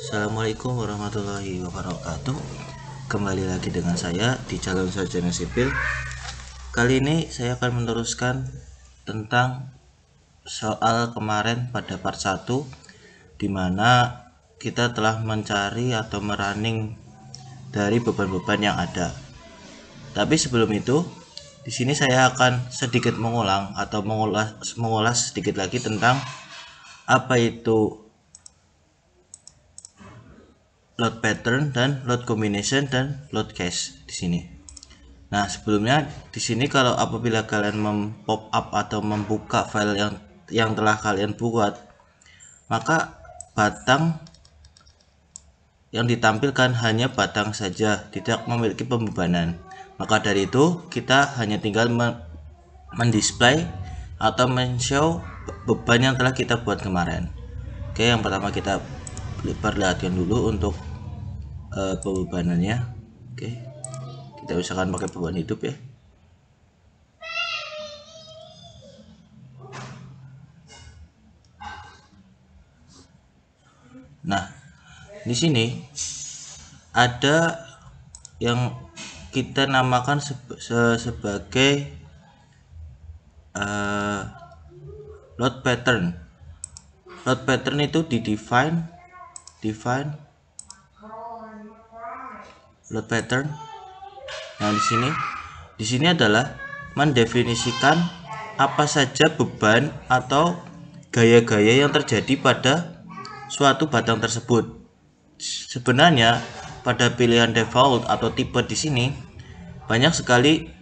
Assalamualaikum warahmatullahi wabarakatuh. Kembali lagi dengan saya di Calon Sarjana Sipil. Kali ini saya akan meneruskan tentang soal kemarin pada part 1, di mana kita telah mencari atau merunning dari beban-beban yang ada. Tapi sebelum itu, di sini saya akan sedikit mengulang atau mengulas sedikit lagi tentang apa itu load pattern dan load combination dan load case di sini. Nah, sebelumnya di sini kalau apabila kalian mem-pop up atau membuka file yang telah kalian buat, maka batang yang ditampilkan hanya batang saja, tidak memiliki pembebanan. Maka dari itu kita hanya tinggal mendisplay atau men-show beban yang telah kita buat kemarin. Oke, yang pertama kita perlihatkan dulu untuk pembebanannya. Oke, kita usahakan pakai beban hidup ya. Nah, di sini ada yang kita namakan sebagai load pattern. Load pattern itu define load pattern. Nah, di sini adalah mendefinisikan apa saja beban atau gaya-gaya yang terjadi pada suatu batang tersebut. Sebenarnya pada pilihan default atau tipe di sini banyak sekali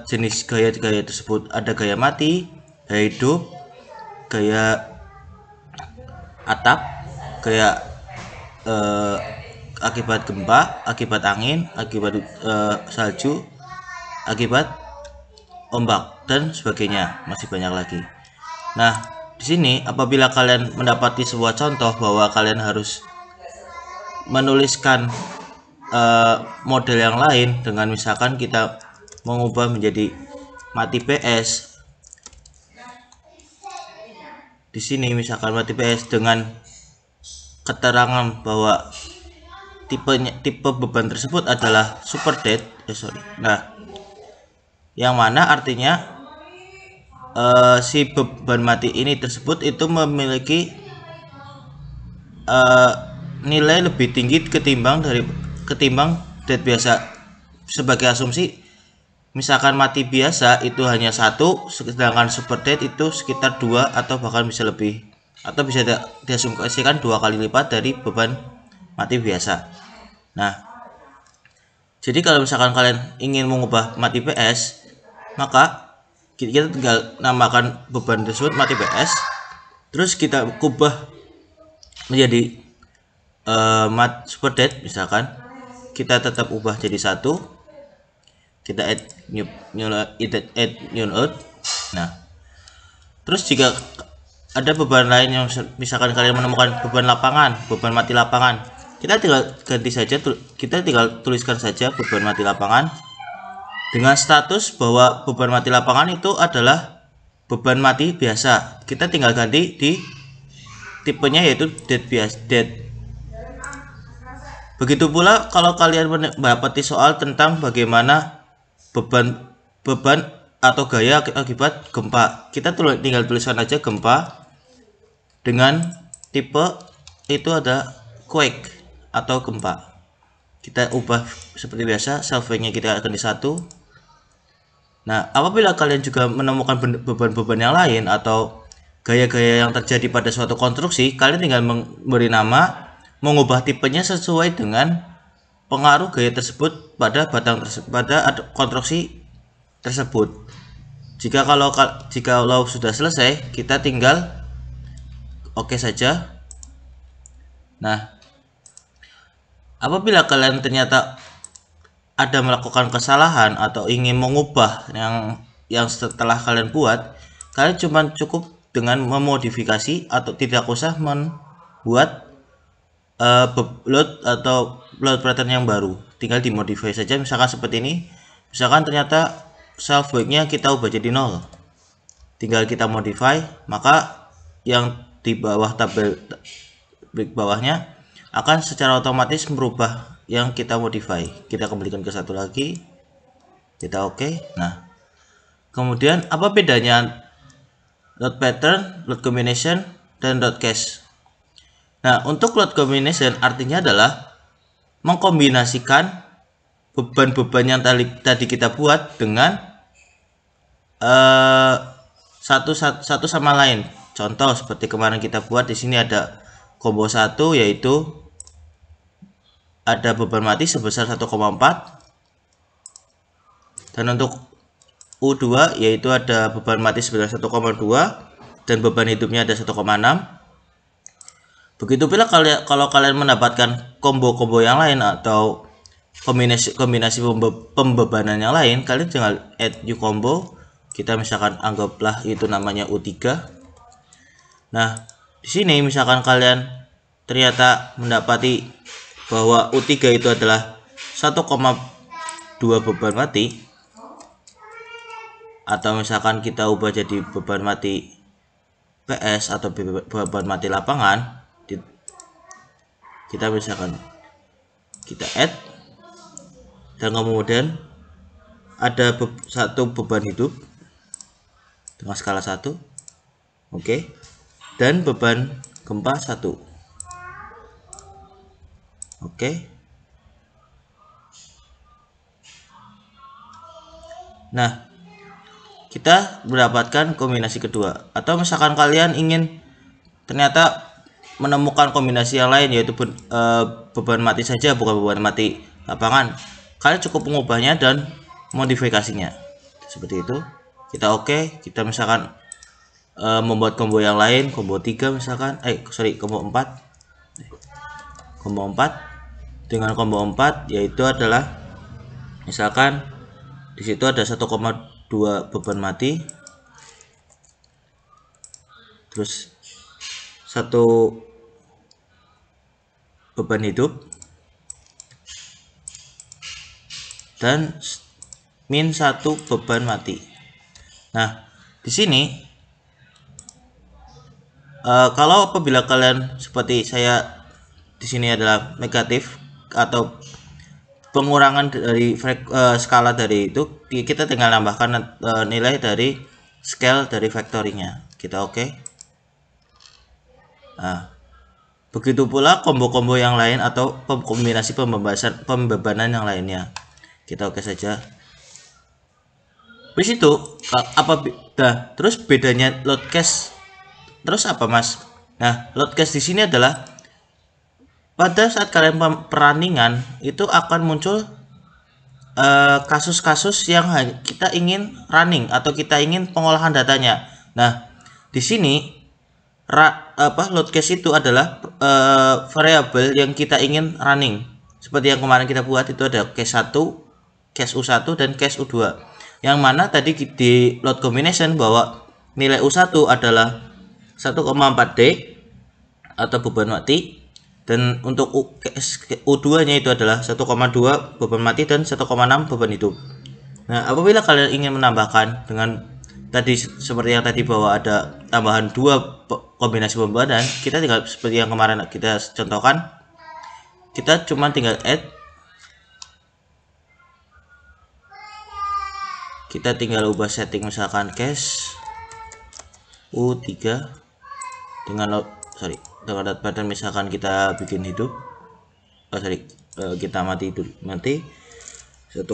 jenis gaya-gaya tersebut. Ada gaya mati, gaya hidup, gaya atap, gaya akibat gempa, akibat angin, akibat salju, akibat ombak, dan sebagainya. Masih banyak lagi. Nah, di sini apabila kalian mendapati sebuah contoh bahwa kalian harus menuliskan model yang lain dengan misalkan kita mengubah menjadi mati PS. Di sini misalkan mati PS dengan keterangan bahwa tipe beban tersebut adalah super dead. Nah, yang mana artinya si beban mati ini tersebut itu memiliki nilai lebih tinggi ketimbang dead biasa. Sebagai asumsi, misalkan mati biasa itu hanya 1, sedangkan super dead itu sekitar 2 atau bahkan bisa lebih, atau bisa diasumsikan 2 kali lipat dari beban mati biasa. Nah, jadi kalau misalkan kalian ingin mengubah mati PS, maka kita tinggal namakan beban tersebut mati PS, terus kita ubah menjadi super dead. Misalkan kita tetap ubah jadi 1, kita add new node. Nah, terus jika ada beban lain yang misalkan kalian menemukan beban lapangan, beban mati lapangan, kita tinggal ganti saja, kita tinggal tuliskan saja beban mati lapangan dengan status bahwa beban mati lapangan itu adalah beban mati biasa. Kita tinggal ganti di tipenya yaitu dead biasa, dead. Begitu pula kalau kalian mendapati soal tentang bagaimana beban atau gaya akibat gempa, kita tinggal tuliskan aja gempa dengan tipe itu ada quake atau gempa. Kita ubah seperti biasa, self-weight-nya kita akan di 1. Nah, apabila kalian juga menemukan beban-beban yang lain atau gaya-gaya yang terjadi pada suatu konstruksi, kalian tinggal memberi nama, mengubah tipenya sesuai dengan pengaruh gaya tersebut pada pada konstruksi tersebut. Jika kalau sudah selesai, kita tinggal oke saja. Nah, apabila kalian ternyata ada melakukan kesalahan atau ingin mengubah yang setelah kalian buat, kalian cuma cukup dengan memodifikasi atau tidak usah membuat load pattern yang baru. Tinggal dimodify saja, misalkan seperti ini. Misalkan ternyata self weight-nya kita ubah jadi 0, tinggal kita modify, maka yang di bawah tabel bawahnya akan secara otomatis merubah yang kita modify. Kita kembalikan ke satu lagi, kita oke. Nah, kemudian apa bedanya load pattern, load combination, dan load cache? Nah, untuk load combination artinya adalah mengkombinasikan beban-beban yang tadi kita buat dengan satu sama lain. Contoh seperti kemarin kita buat di sini ada combo 1, yaitu ada beban mati sebesar 1,4, dan untuk U2 yaitu ada beban mati sebesar 1,2 dan beban hidupnya ada 1,6. Begitu pula kalau kalian mendapatkan combo-combo yang lain atau kombinasi pembebanan yang lain, kalian tinggal add new combo. Kita misalkan anggaplah itu namanya U3. Nah, di sini misalkan kalian ternyata mendapati bahwa U3 itu adalah 1,2 beban mati, atau misalkan kita ubah jadi beban mati PS atau beban mati lapangan, kita misalkan kita add, dan kemudian ada satu beban hidup dengan skala 1, oke, dan beban gempa 1, oke. Nah, kita mendapatkan kombinasi kedua. Atau misalkan kalian ingin ternyata menemukan kombinasi yang lain, yaitu beban mati saja, bukan beban mati lapangan, kalian cukup mengubahnya dan modifikasinya seperti itu. Kita oke, kita misalkan membuat combo yang lain, combo 3 misalkan, combo 4. Dengan combo 4 yaitu adalah misalkan di situ ada 1,2 beban mati, terus 1 beban hidup, dan min 1 beban mati. Nah, di sini kalau apabila kalian seperti saya di sini adalah negatif atau pengurangan dari skala dari itu, kita tinggal nambahkan nilai dari scale dari factory-nya. Kita oke. Nah, begitu pula combo-combo yang lain atau kombinasi pembebanan yang lainnya. Kita oke saja. Di situ terus bedanya load cache terus apa, Mas? Nah, load cache di sini adalah pada saat kalian perundingan itu akan muncul kasus-kasus yang kita ingin running atau kita ingin pengolahan datanya. Nah, di sini load cache itu adalah variabel yang kita ingin running. Seperti yang kemarin kita buat, itu ada cache 1, cache U1 dan cache U2. Yang mana tadi di load combination bahwa nilai U1 adalah 1,4D atau beban mati, dan untuk U2 nya itu adalah 1,2 beban mati dan 1,6 beban hidup. Nah, apabila kalian ingin menambahkan dengan tadi seperti yang tadi bahwa ada tambahan 2 kombinasi pembebanan, kita tinggal seperti yang kemarin kita contohkan, kita cuma tinggal add, kita tinggal ubah setting misalkan cache U3 dengan load pattern, misalkan kita bikin hidup, kita mati 1,2,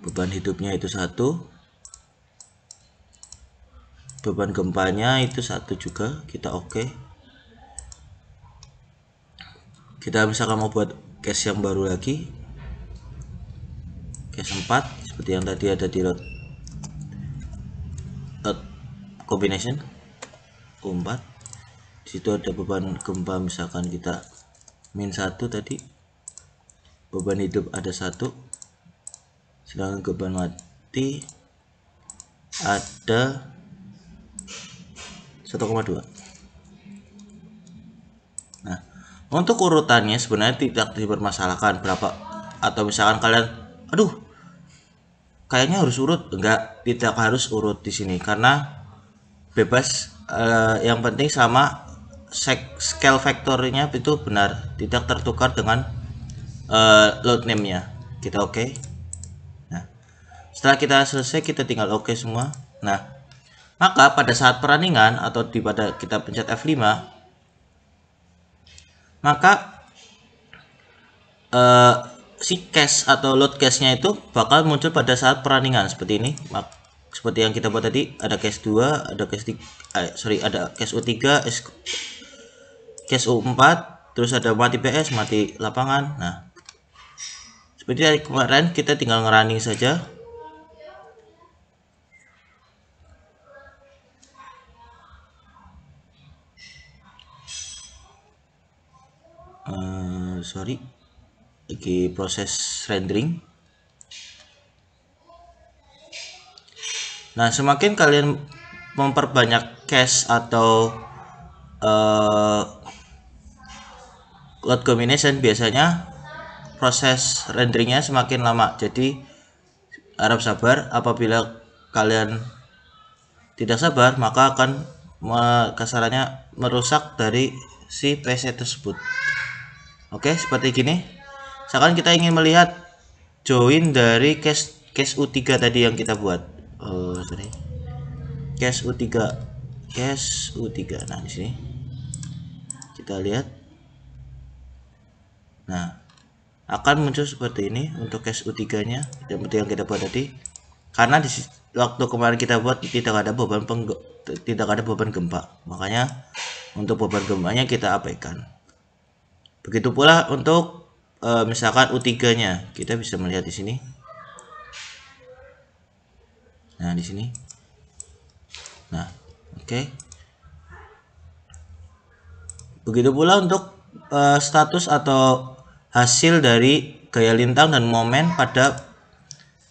beban hidupnya itu 1, beban gempanya itu 1 juga. Kita oke. Kita misalkan mau buat cache yang baru lagi, cache 4 seperti yang tadi ada di load combination U4. Di situ ada beban gempa, misalkan kita min 1 tadi, beban hidup ada 1, sedangkan beban mati ada 1,2. Nah, untuk urutannya sebenarnya tidak dipermasalahkan berapa, atau misalkan kalian kayaknya harus urut, tidak harus urut di sini karena bebas. Yang penting sama scale vektornya itu benar, tidak tertukar dengan load name-nya. Kita oke. Nah, setelah kita selesai kita tinggal oke semua. Nah, maka pada saat perundingan atau pada kita pencet F5, maka si cache atau load cache-nya itu bakal muncul pada saat perundingan seperti ini. Seperti yang kita buat tadi, ada cache 2, ada cache 3, ada cache U3, cache U4, terus ada mati PS, mati lapangan. Nah, seperti dari kemarin kita tinggal ngerunning saja. Lagi proses rendering. Nah, semakin kalian memperbanyak cache atau load combination, biasanya proses renderingnya semakin lama. Jadi harap sabar. Apabila kalian tidak sabar, maka akan kasarannya merusak dari si PC tersebut. Oke, seperti gini. Misalkan kita ingin melihat join dari cache U3 tadi yang kita buat. Cache U3. Nah, di sini kita lihat. Nah, akan muncul seperti ini untuk cache U3-nya seperti yang kita buat tadi. Karena di waktu kemarin kita buat tidak ada beban gempa. Makanya untuk beban gempanya kita abaikan. Begitu pula untuk misalkan U3-nya, kita bisa melihat di sini. Nah, di sini. Nah, oke. Begitu pula untuk status atau hasil dari gaya lintang dan momen pada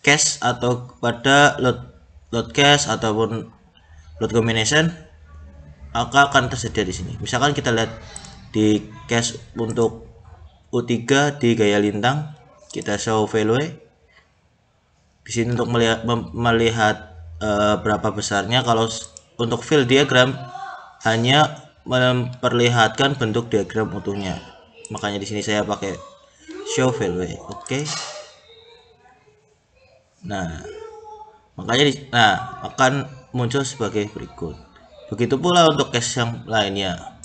cache atau pada load cache ataupun load combination, maka akan tersedia di sini. Misalkan kita lihat di cache untuk U3 di gaya lintang, kita show value di sini untuk melihat berapa besarnya. Kalau untuk fill diagram hanya memperlihatkan bentuk diagram utuhnya, makanya di sini saya pakai show value. Oke. Nah, makanya akan muncul sebagai berikut. Begitu pula untuk cache yang lainnya.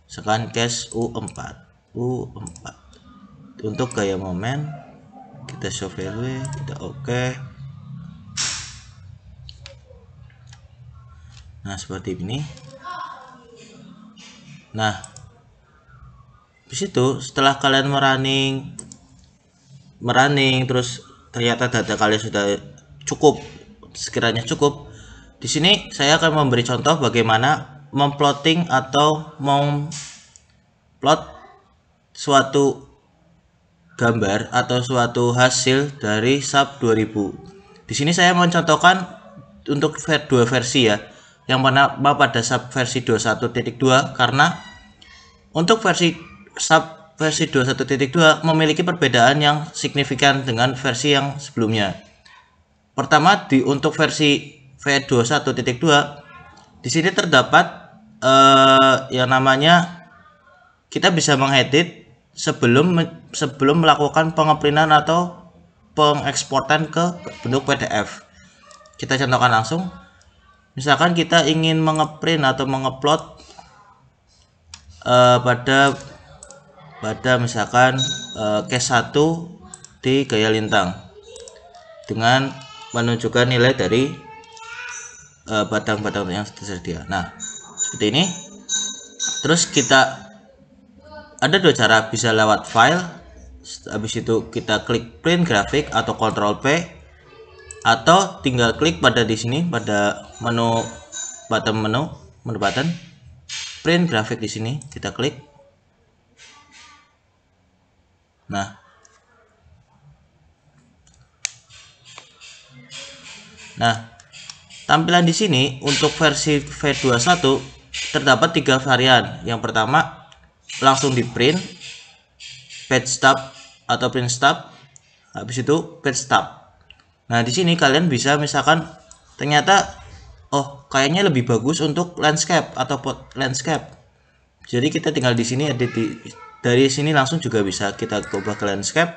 Sekarang cache U4 untuk gaya momen, kita show value, kita oke. Nah, seperti ini. Nah, disitu setelah kalian merunning terus ternyata data kalian sudah cukup, sekiranya cukup, di sini saya akan memberi contoh bagaimana memplotting atau memplot suatu gambar atau suatu hasil dari SAP 2000. Di sini saya mencontohkan untuk dua versi ya. Yang pertama pada SAP versi 21.2, karena untuk versi SAP versi 21.2 memiliki perbedaan yang signifikan dengan versi yang sebelumnya. Pertama, untuk versi V21.2 di sini terdapat yang namanya kita bisa mengedit sebelum melakukan pengeprintan atau pengeksportan ke bentuk PDF. Kita contohkan langsung. Misalkan kita ingin mengeprint atau mengeplot pada misalkan cache 1 di gaya lintang dengan menunjukkan nilai dari batang-batang yang tersedia. Nah, seperti ini. Terus kita ada dua cara, bisa lewat file, habis itu kita klik print grafik atau Ctrl P, atau tinggal klik pada di sini pada menu button print grafik, di sini kita klik. Nah, tampilan di sini untuk versi V21 terdapat 3 varian. Yang pertama langsung di print, page stub atau print stub, habis itu page stub. Nah, di sini kalian bisa misalkan ternyata kayaknya lebih bagus untuk landscape atau landscape. Jadi kita tinggal di sini edit dari sini langsung juga bisa kita ubah ke landscape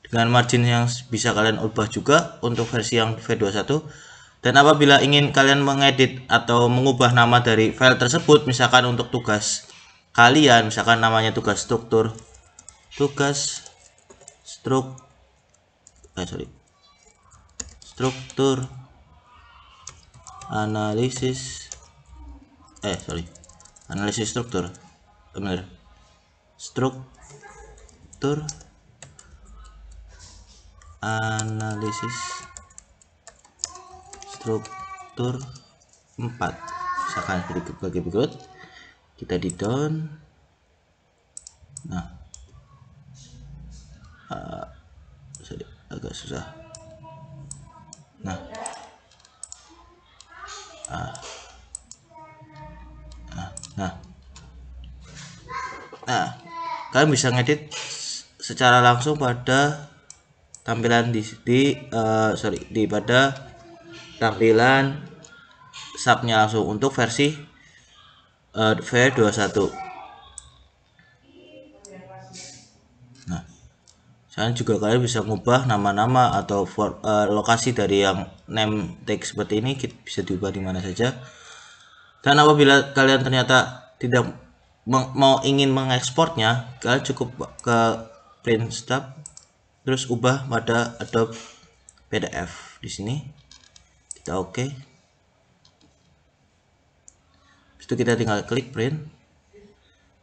dengan margin yang bisa kalian ubah juga untuk versi yang V21. Dan apabila ingin kalian mengedit atau mengubah nama dari file tersebut, misalkan untuk tugas kalian, misalkan namanya tugas struktur analisis analisis struktur, benar, struktur analisis struktur 4, misalkan sebagai berikut. Kita di down. Nah, agak susah. Nah, kalian bisa ngedit secara langsung pada tampilan pada tampilan subnya langsung untuk versi V21. Nah, sekarang juga kalian bisa mengubah nama-nama atau lokasi dari yang name tag seperti ini, bisa diubah di mana saja. Dan apabila kalian ternyata tidak ingin mengekspornya, kalian cukup ke print stub, terus ubah pada Adobe PDF. Di sini kita oke. Itu kita tinggal klik print,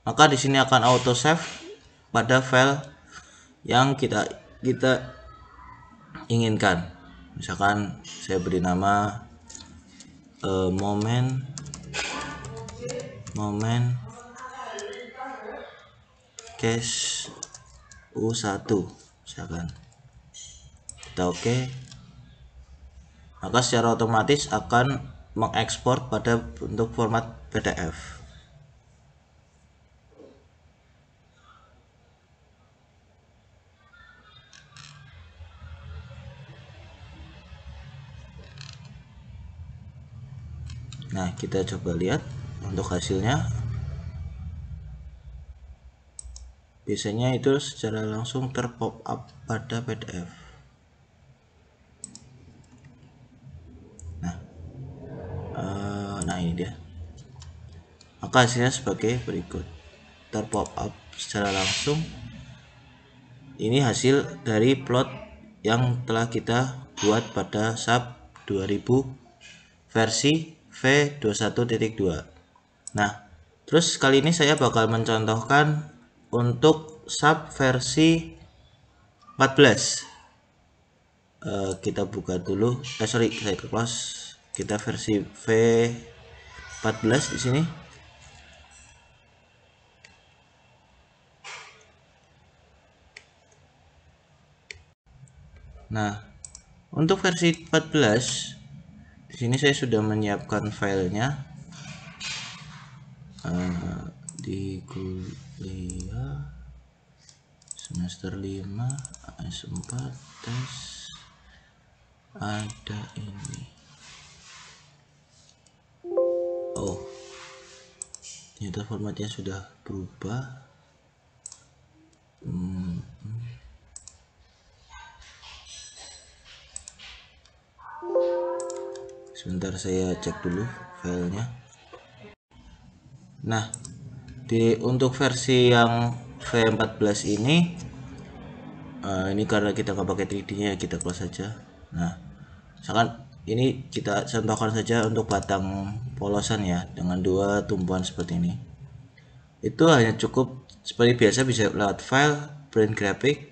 maka di sini akan auto save pada file yang kita inginkan. Misalkan saya beri nama moment case U1, misalkan. Kita oke. Maka secara otomatis akan mengekspor pada bentuk format PDF. Nah, kita coba lihat untuk hasilnya. Biasanya itu secara langsung terpop up pada PDF. Nah, ini dia. Maka hasilnya sebagai berikut, terpop up secara langsung. Ini hasil dari plot yang telah kita buat pada sub 2000 versi V21.2. Nah, terus kali ini saya bakal mencontohkan untuk sub versi 14. Kita buka dulu. Saya close. Kita versi V14 di sini. Nah, untuk versi 14 di sini saya sudah menyiapkan filenya di kuliah semester 5 AS4 tes ada ini. Oh, ternyata formatnya sudah berubah. Sebentar, saya cek dulu filenya. Nah, untuk versi yang V14 ini karena kita nggak pakai 3D-nya, kita close saja. Nah, misalkan ini kita contohkan saja untuk batang polosan ya, dengan 2 tumpuan seperti ini. Itu hanya cukup seperti biasa, bisa lewat file, print graphic,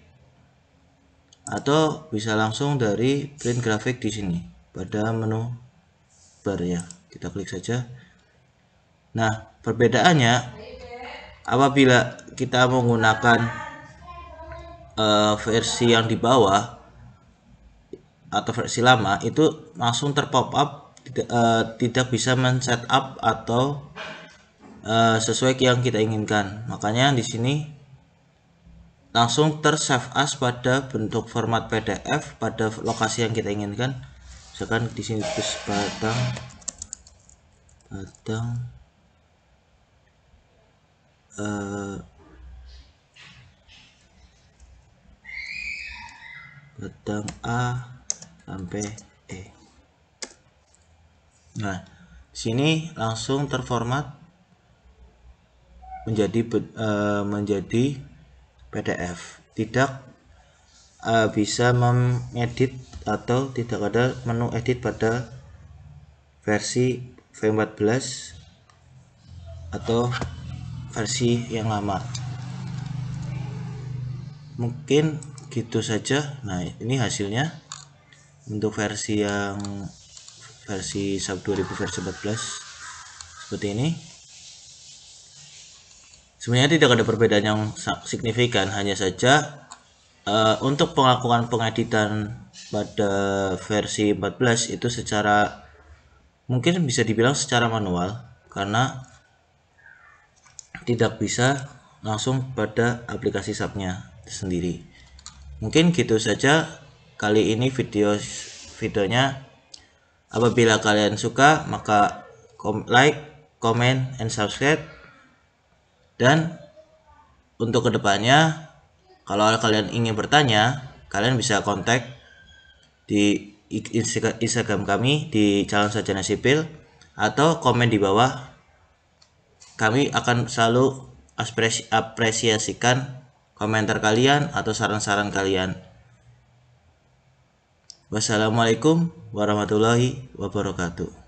atau bisa langsung dari print graphic di sini pada menu bar ya. Kita klik saja. Nah, perbedaannya apabila kita menggunakan versi yang di bawah atau versi lama, itu langsung terpop up, tidak bisa men-setup atau sesuai yang kita inginkan. Makanya di sini langsung ter-save as pada bentuk format PDF pada lokasi yang kita inginkan. Misalkan di sini tulis batang batang batang A sampai E. Nah, sini langsung terformat menjadi PDF. Tidak bisa mengedit atau tidak ada menu edit pada versi V14 atau versi yang lama. Mungkin gitu saja. Nah, ini hasilnya untuk versi SAP 2000 versi 14 seperti ini. Sebenarnya tidak ada perbedaan yang signifikan, hanya saja untuk pengakuan pengeditan pada versi 14 itu secara mungkin bisa dibilang secara manual, karena tidak bisa langsung pada aplikasi SAP-nya sendiri. Mungkin gitu saja kali ini videonya. Apabila kalian suka, maka like, comment, and subscribe. Dan untuk kedepannya, kalau kalian ingin bertanya, kalian bisa kontak di Instagram kami di Calon Sarjana Sipil atau komen di bawah. Kami akan selalu apresiasikan komentar kalian atau saran-saran kalian. Wassalamualaikum warahmatullahi wabarakatuh.